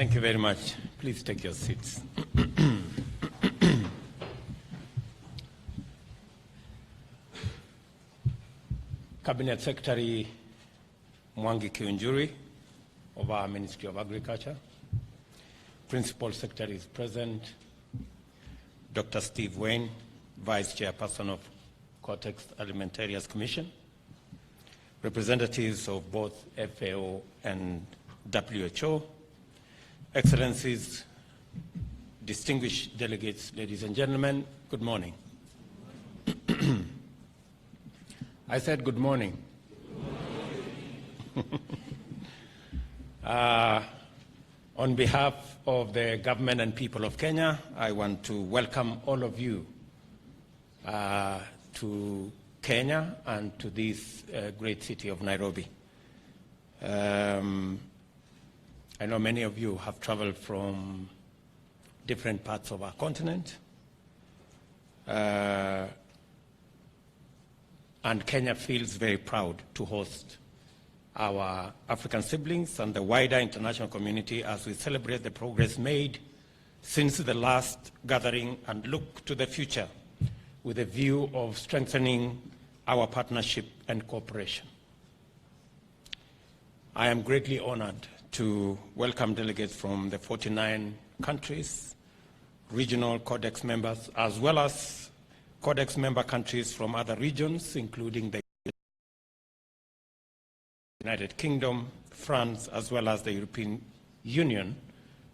Thank you very much. Please take your seats. Cabinet Secretary Mwangi Kiunjuri of our Ministry of Agriculture, Principal Secretary is present, Dr. Steve Wayne, Vice Chairperson of Cortex Alimentarius Commission, representatives of both FA0 and WHO, Excellencies, distinguished delegates, ladies and gentlemen, good morning. I said good morning. Good morning. On behalf of the government and people of Kenya, I want to welcome all of you to Kenya and to this great city of Nairobi. I know many of you have traveled from different parts of our continent. And Kenya feels very proud to host our African siblings and the wider international community as we celebrate the progress made since the last gathering and look to the future with a view of strengthening our partnership and cooperation. I am greatly honored to welcome delegates from the 49 countries, regional Codex members, as well as Codex member countries from other regions, including the United Kingdom, France, as well as the European Union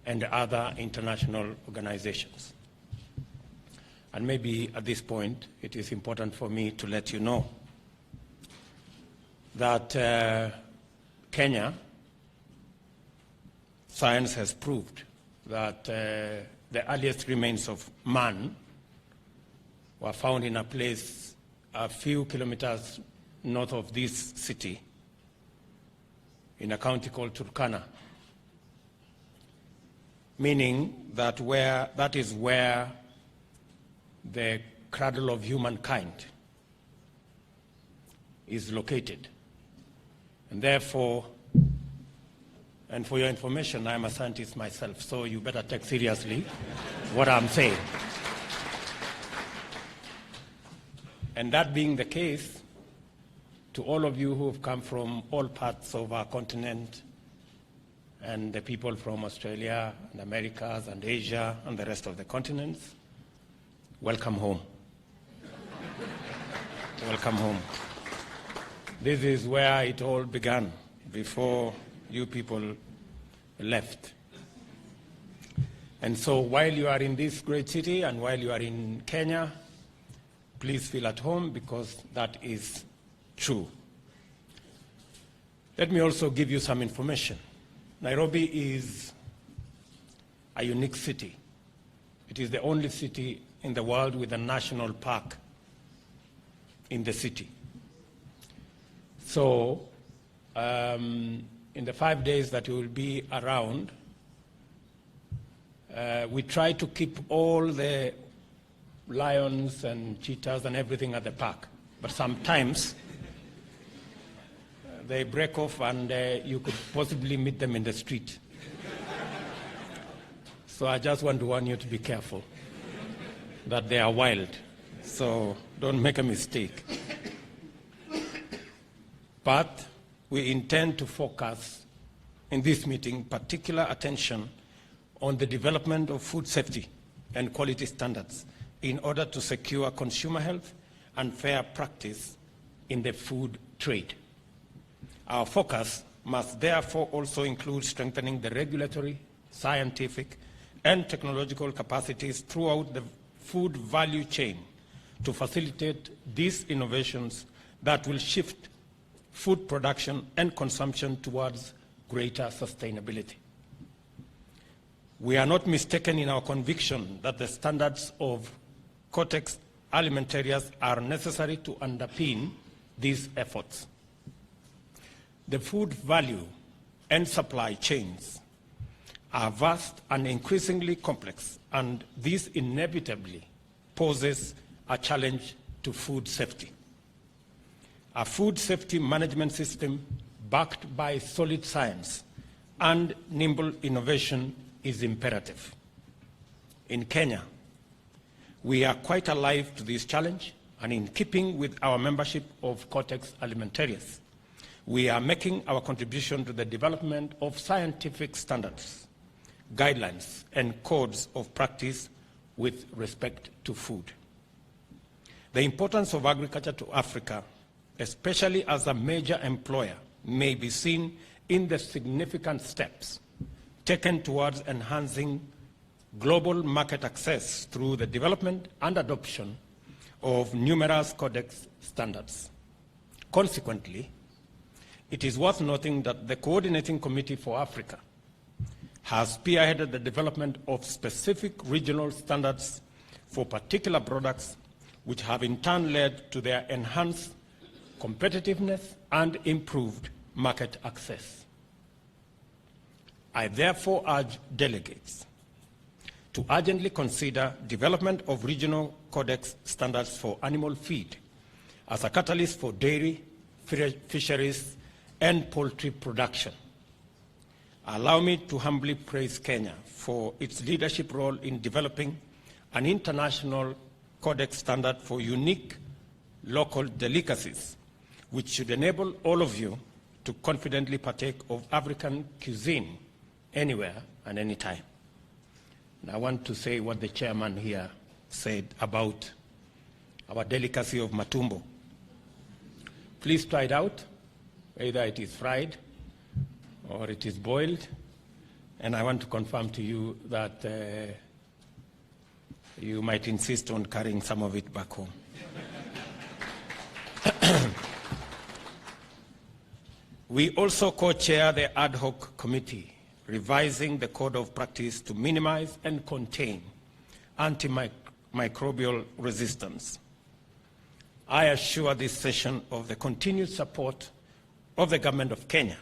and other international organizations. And maybe at this point, it is important for me to let you know that Kenya, science has proved that the earliest remains of man were found in a place a few kilometers north of this city in a county called Turkana, meaning that that is where the cradle of humankind is located. And therefore, and for your information, I'm a scientist myself, so you better take seriously what I'm saying. And that being the case, to all of you who have come from all parts of our continent, and the people from Australia and Americas and Asia and the rest of the continents, welcome home. Welcome home. This is where it all began, before you people left. And so while you are in this great city and while you are in Kenya, please feel at home, because that is true. Let me also give you some information. Nairobi is a unique city. It is the only city in the world with a national park in the city. So, in the 5 days that we will be around, we try to keep all the lions and cheetahs and everything at the park. But sometimes they break off and you could possibly meet them in the street. So I just want to warn you to be careful, that they are wild. So don't make a mistake. But we intend to focus in this meeting particular attention on the development of food safety and quality standards in order to secure consumer health and fair practice in the food trade. Our focus must therefore also include strengthening the regulatory, scientific, and technological capacities throughout the food value chain to facilitate these innovations that will shift food production and consumption towards greater sustainability. We are not mistaken in our conviction that the standards of Cortex Alimentarius are necessary to underpin these efforts. The food value and supply chains are vast and increasingly complex, and this inevitably poses a challenge to food safety. A food safety management system backed by solid science and nimble innovation is imperative. In Kenya, we are quite alive to this challenge, and in keeping with our membership of Codex Alimentarius, we are making our contribution to the development of scientific standards, guidelines, and codes of practice with respect to food. The importance of agriculture to Africa, especially as a major employer, may be seen in the significant steps taken towards enhancing global market access through the development and adoption of numerous codex standards. Consequently, it is worth noting that the Coordinating Committee for Africa has spearheaded the development of specific regional standards for particular products, which have in turn led to their enhanced competitiveness and improved market access. I therefore urge delegates to urgently consider development of regional codex standards for animal feed as a catalyst for dairy, fisheries, and poultry production. Allow me to humbly praise Kenya for its leadership role in developing an international codex standard for unique local delicacies, which should enable all of you to confidently partake of African cuisine anywhere and anytime. And I want to say what the chairman here said about our delicacy of matumbo. Please try it out, either it is fried or it is boiled, and I want to confirm to you that you might insist on carrying some of it back home. We also co-chair the ad hoc committee revising the code of practice to minimize and contain antimicrobial resistance. I assure this session of the continued support of the Government of Kenya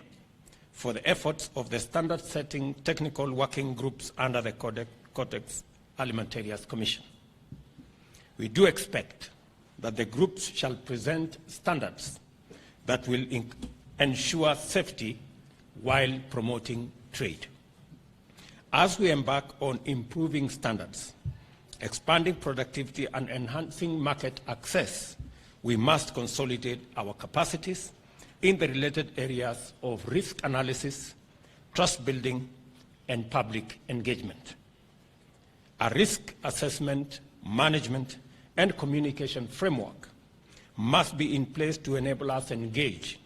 for the efforts of the standard-setting technical working groups under the Codex Alimentarius Commission. We do expect that the groups shall present standards that will ensure safety while promoting trade. As we embark on improving standards, expanding productivity, and enhancing market access, we must consolidate our capacities in the related areas of risk analysis, trust building, and public engagement. A risk assessment, management, and communication framework must be in place to enable us to engage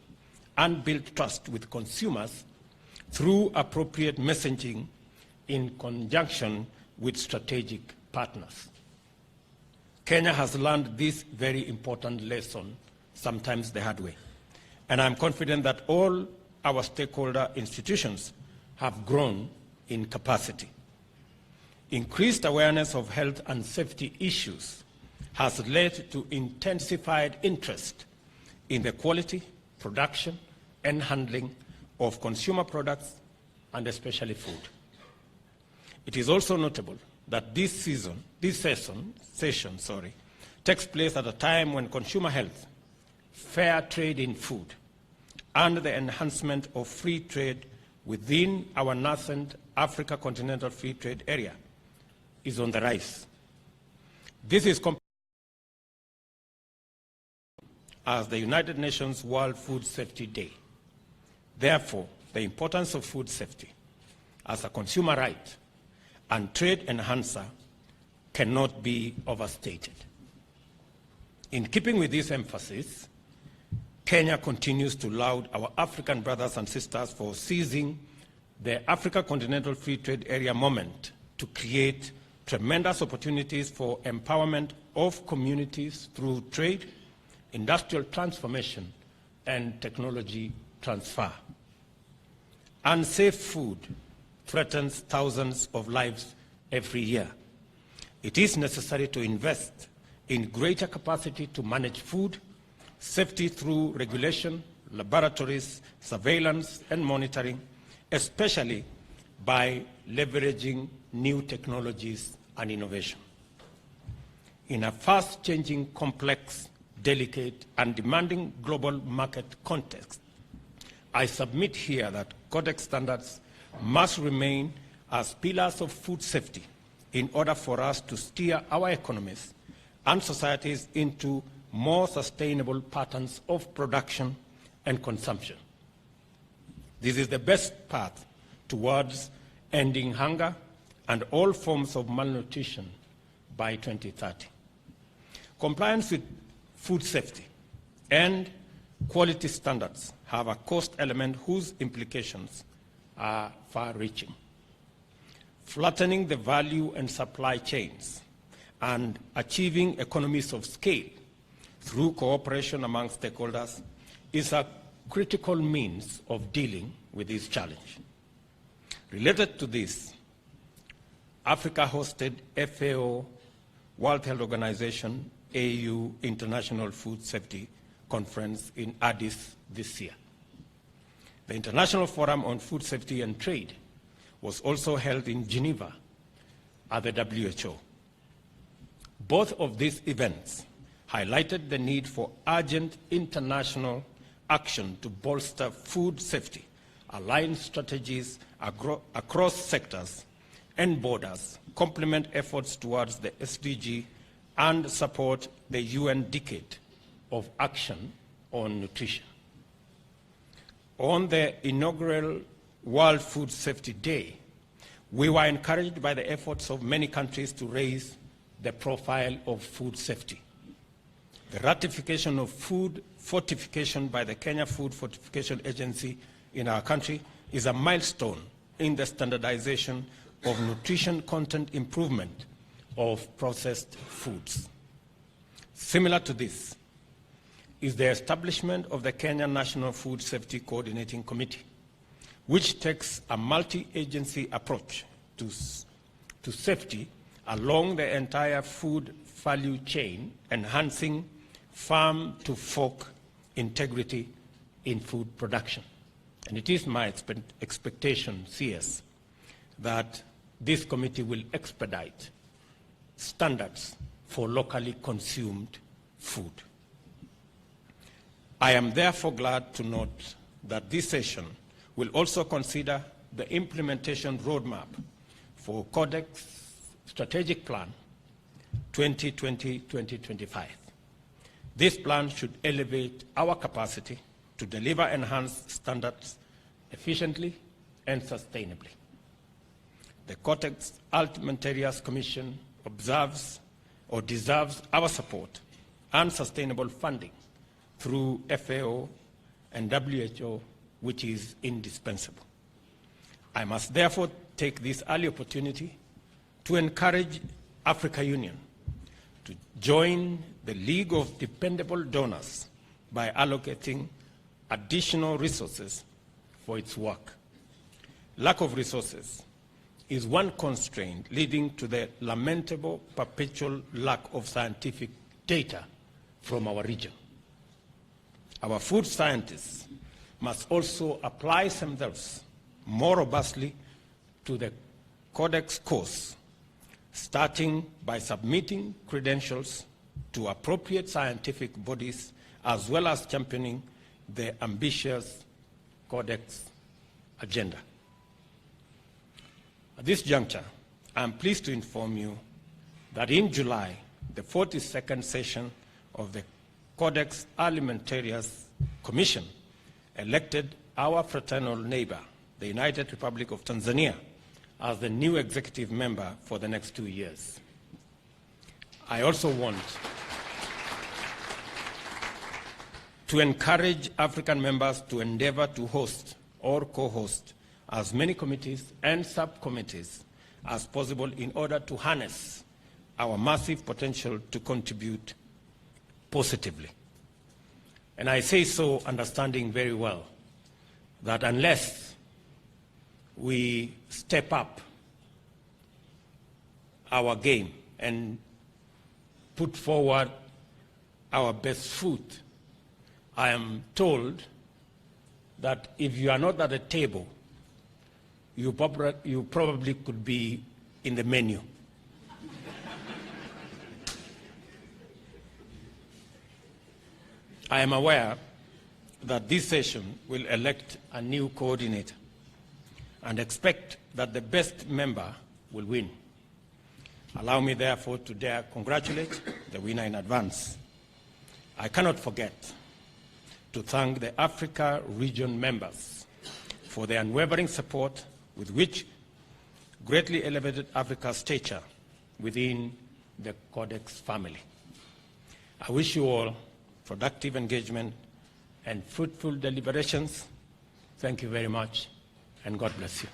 and build trust with consumers through appropriate messaging in conjunction with strategic partners. Kenya has learned this very important lesson, sometimes the hard way, and I'm confident that all our stakeholder institutions have grown in capacity. Increased awareness of health and safety issues has led to intensified interest in the quality, production, and handling of consumer products, and especially food. It is also notable that this session takes place at a time when consumer health, fair trade in food, and the enhancement of free trade within our nascent Africa Continental Free Trade Area is on the rise. This is as the United Nations World Food Safety Day. Therefore, the importance of food safety as a consumer right and trade enhancer cannot be overstated. In keeping with this emphasis, Kenya continues to laud our African brothers and sisters for seizing the Africa Continental Free Trade Area moment to create tremendous opportunities for empowerment of communities through trade, industrial transformation, and technology transfer. Unsafe food threatens thousands of lives every year. It is necessary to invest in greater capacity to manage food safety through regulation, laboratories, surveillance, and monitoring, especially by leveraging new technologies and innovation. In a fast-changing, complex, delicate, and demanding global market context, I submit here that Codex standards must remain as pillars of food safety in order for us to steer our economies and societies into more sustainable patterns of production and consumption. This is the best path towards ending hunger and all forms of malnutrition by 2030. Compliance with food safety and quality standards have a cost element whose implications are far-reaching. Flattening the value and supply chains and achieving economies of scale through cooperation among stakeholders is a critical means of dealing with this challenge. Related to this, Africa hosted FAO, World Health Organization, AU International Food Safety Conference in Addis this year. The International Forum on Food Safety and Trade was also held in Geneva at the WHO. Both of these events highlighted the need for urgent international action to bolster food safety, align strategies across sectors and borders, complement efforts towards the SDG, and support the UN Decade of Action on Nutrition. On the inaugural World Food Safety Day, we were encouraged by the efforts of many countries to raise the profile of food safety. The ratification of food fortification by the Kenya Food Fortification Agency in our country is a milestone in the standardization of nutrition content improvement of processed foods. Similar to this is the establishment of the Kenya National Food Safety Coordinating Committee, which takes a multi-agency approach to safety along the entire food value chain, enhancing farm-to-fork integrity in food production. And it is my expectation, CS, that this committee will expedite standards for locally consumed food. I am therefore glad to note that this session will also consider the implementation roadmap for Codex Strategic Plan 2020-2025. This plan should elevate our capacity to deliver enhanced standards efficiently and sustainably. The Codex Alimentarius Commission deserves our support and sustainable funding through FAO and WHO, which is indispensable. I must therefore take this early opportunity to encourage Africa Union to join the League of Dependable Donors by allocating additional resources for its work. Lack of resources is one constraint leading to the lamentable perpetual lack of scientific data from our region. Our food scientists must also apply themselves more robustly to the Codex course, starting by submitting credentials to appropriate scientific bodies, as well as championing the ambitious Codex agenda. At this juncture, I am pleased to inform you that in July, the 42nd session of the Codex Alimentarius Commission elected our fraternal neighbor, the United Republic of Tanzania, as the new executive member for the next 2 years. I also want to encourage African members to endeavor to host or co-host as many committees and subcommittees as possible in order to harness our massive potential to contribute positively. And I say so understanding very well that unless we step up our game and put forward our best foot, I am told that if you are not at the table, you probably could be in the menu. I am aware that this session will elect a new coordinator. and expect that the best member will win. Allow me, therefore, to dare congratulate the winner in advance. I cannot forget to thank the Africa region members for their unwavering support with which greatly elevated Africa's stature within the Codex family. I wish you all productive engagement and fruitful deliberations. Thank you very much, and God bless you.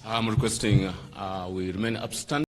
I'm requesting we remain upstanding.